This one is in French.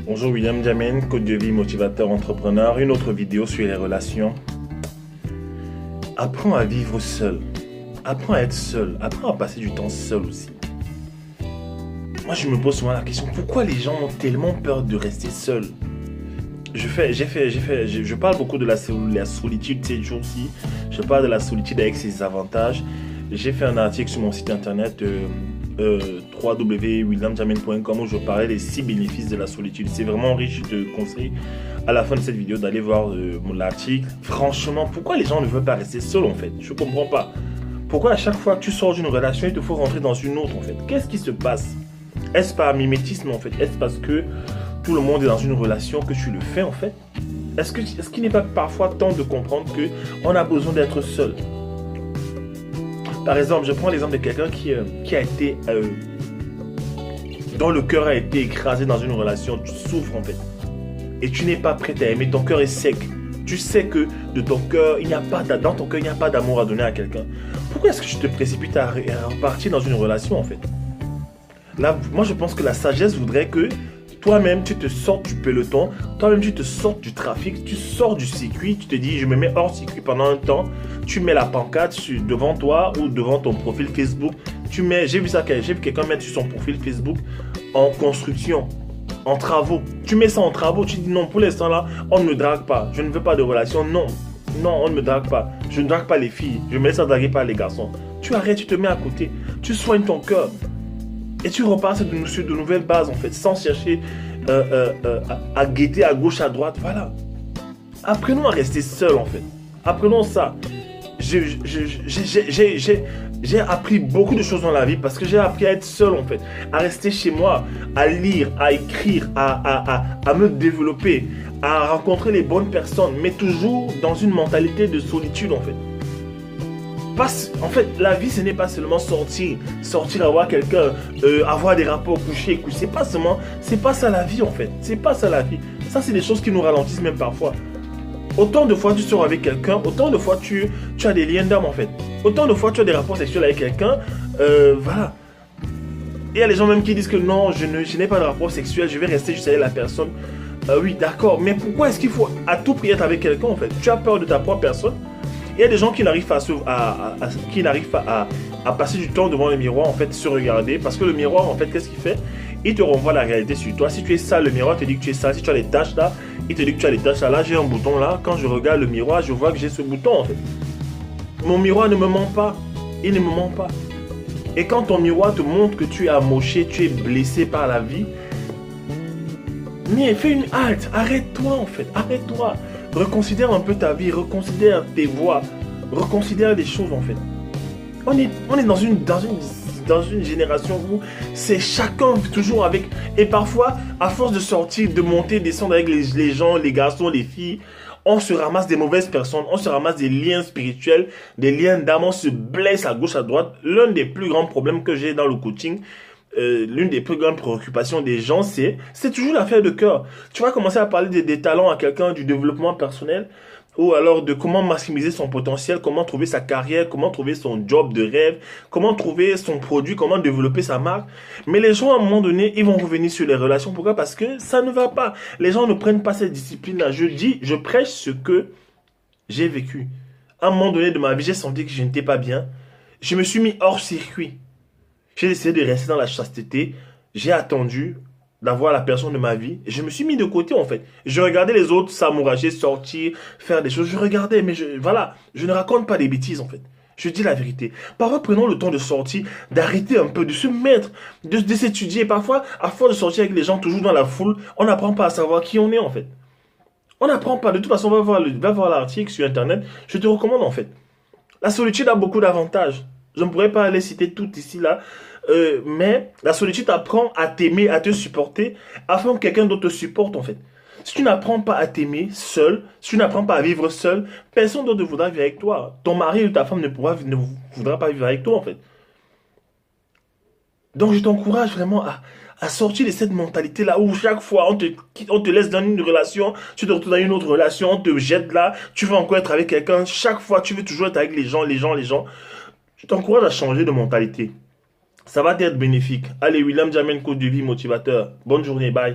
Bonjour, William Jamen, coach de vie, motivateur, entrepreneur. Une autre vidéo sur les relations. Apprends à vivre seul. Apprends à être seul. Apprends à passer du temps seul aussi. Moi, je me pose souvent la question, pourquoi les gens ont tellement peur de rester seuls? Je parle beaucoup de la solitude ces jours-ci. Je parle de la solitude avec ses avantages. J'ai fait un article sur mon site internet www.williamjamen.com où je parlais des 6 bénéfices de la solitude. C'est vraiment riche. Je te conseille à la fin de cette vidéo d'aller voir l'article. Franchement, pourquoi les gens ne veulent pas rester seuls en fait? Je ne comprends pas. Pourquoi à chaque fois que tu sors d'une relation, il te faut rentrer dans une autre en fait? Qu'est-ce qui se passe? Est-ce par mimétisme en fait? Est-ce parce que tout le monde est dans une relation que tu le fais en fait? Est-ce qu'il n'est pas parfois temps de comprendre qu'on a besoin d'être seul? Par exemple, je prends l'exemple de quelqu'un qui a été dont le cœur a été écrasé dans une relation. Tu souffres en fait. Et tu n'es pas prêt à aimer. Ton cœur est sec. Tu sais que de ton cœur, dans ton cœur, il n'y a pas d'amour à donner à quelqu'un. Pourquoi est-ce que tu te précipites à repartir dans une relation en fait? Là, moi je pense que la sagesse voudrait que toi-même tu te sortes du peloton, toi-même tu te sortes du trafic, tu sors du circuit, tu te dis je me mets hors circuit pendant un temps, tu mets la pancarte devant toi ou devant ton profil Facebook, j'ai vu quelqu'un mettre sur son profil Facebook en construction, en travaux, tu mets ça en travaux, tu dis non pour l'instant là on ne me drague pas, je ne veux pas de relation, non, on ne me drague pas, je ne drague pas les filles, je me laisse draguer par les garçons, tu arrêtes, tu te mets à côté, tu soignes ton cœur. Et tu repars sur de nouvelles bases en fait, sans chercher à guetter à gauche, à droite, voilà. Apprenons à rester seul en fait. Apprenons ça. J'ai appris beaucoup de choses dans la vie parce que j'ai appris à être seul en fait. À rester chez moi, à lire, à écrire, à me développer, à rencontrer les bonnes personnes, mais toujours dans une mentalité de solitude en fait. En fait, la vie, ce n'est pas seulement sortir avoir quelqu'un, avoir des rapports couchés. C'est pas ça la vie en fait. C'est pas ça la vie. Ça, c'est des choses qui nous ralentissent même parfois. Autant de fois tu sors avec quelqu'un, autant de fois tu as des liens d'âme en fait. Autant de fois tu as des rapports sexuels avec quelqu'un, voilà. Et il y a les gens même qui disent que non, je n'ai pas de rapport sexuel, je vais rester juste avec la personne. Oui, d'accord, mais pourquoi est-ce qu'il faut à tout prix être avec quelqu'un en fait? Tu as peur de ta propre personne? Il y a des gens qui n'arrivent pas à passer du temps devant le miroir, en fait, se regarder. Parce que le miroir, en fait, qu'est-ce qu'il fait? Il te renvoie la réalité sur toi. Si tu es sale, le miroir te dit que tu es sale. Si tu as les taches là, il te dit que tu as les taches là. Là, j'ai un bouton là. Quand je regarde le miroir, je vois que j'ai ce bouton, en fait. Mon miroir ne me ment pas. Il ne me ment pas. Et quand ton miroir te montre que tu es amoché, tu es blessé par la vie, mais fais une halte. Arrête-toi, en fait. Arrête-toi. Reconsidère un peu ta vie, reconsidère tes voies, reconsidère les choses en fait. On est dans une génération où c'est chacun toujours avec... Et parfois, à force de sortir, de monter, descendre avec les gens, les garçons, les filles, on se ramasse des mauvaises personnes, on se ramasse des liens spirituels, des liens d'âme, on se blesse à gauche, à droite. L'un des plus grands problèmes que j'ai dans le coaching, l'une des plus grandes préoccupations des gens, c'est toujours l'affaire de cœur. Tu vas commencer à parler des talents à quelqu'un, du développement personnel, ou alors de comment maximiser son potentiel, comment trouver sa carrière, comment trouver son job de rêve, comment trouver son produit, comment développer sa marque. Mais les gens, à un moment donné, ils vont revenir sur les relations. Pourquoi? Parce que ça ne va pas. Les gens ne prennent pas cette discipline-là. Je prêche ce que j'ai vécu. À un moment donné de ma vie, j'ai senti que je n'étais pas bien. Je me suis mis hors circuit. J'ai essayé de rester dans la chasteté. J'ai attendu d'avoir la personne de ma vie. Et je me suis mis de côté, en fait. Je regardais les autres s'amourager, sortir, faire des choses. Je regardais, mais voilà. Je ne raconte pas des bêtises, en fait. Je dis la vérité. Parfois, prenons le temps de sortir, d'arrêter un peu, de se mettre, de s'étudier. Parfois, à force de sortir avec les gens, toujours dans la foule, on n'apprend pas à savoir qui on est, en fait. On n'apprend pas. De toute façon, va voir l'article sur Internet. Je te recommande, en fait. La solitude a beaucoup d'avantages. Je ne pourrais pas les citer toutes ici, là. Mais la solitude t'apprend à t'aimer, à te supporter, afin que quelqu'un d'autre te supporte, en fait. Si tu n'apprends pas à t'aimer seul, si tu n'apprends pas à vivre seul, personne d'autre ne voudra vivre avec toi. Ton mari ou ta femme ne voudra pas vivre avec toi, en fait. Donc, je t'encourage vraiment à sortir de cette mentalité-là où chaque fois, on te laisse dans une relation, tu te retrouves dans une autre relation, on te jette là, tu veux encore être avec quelqu'un. Chaque fois, tu veux toujours être avec les gens. Je t'encourage à changer de mentalité. Ça va t'être bénéfique. Allez, William Jamen, coach de vie, motivateur. Bonne journée, bye.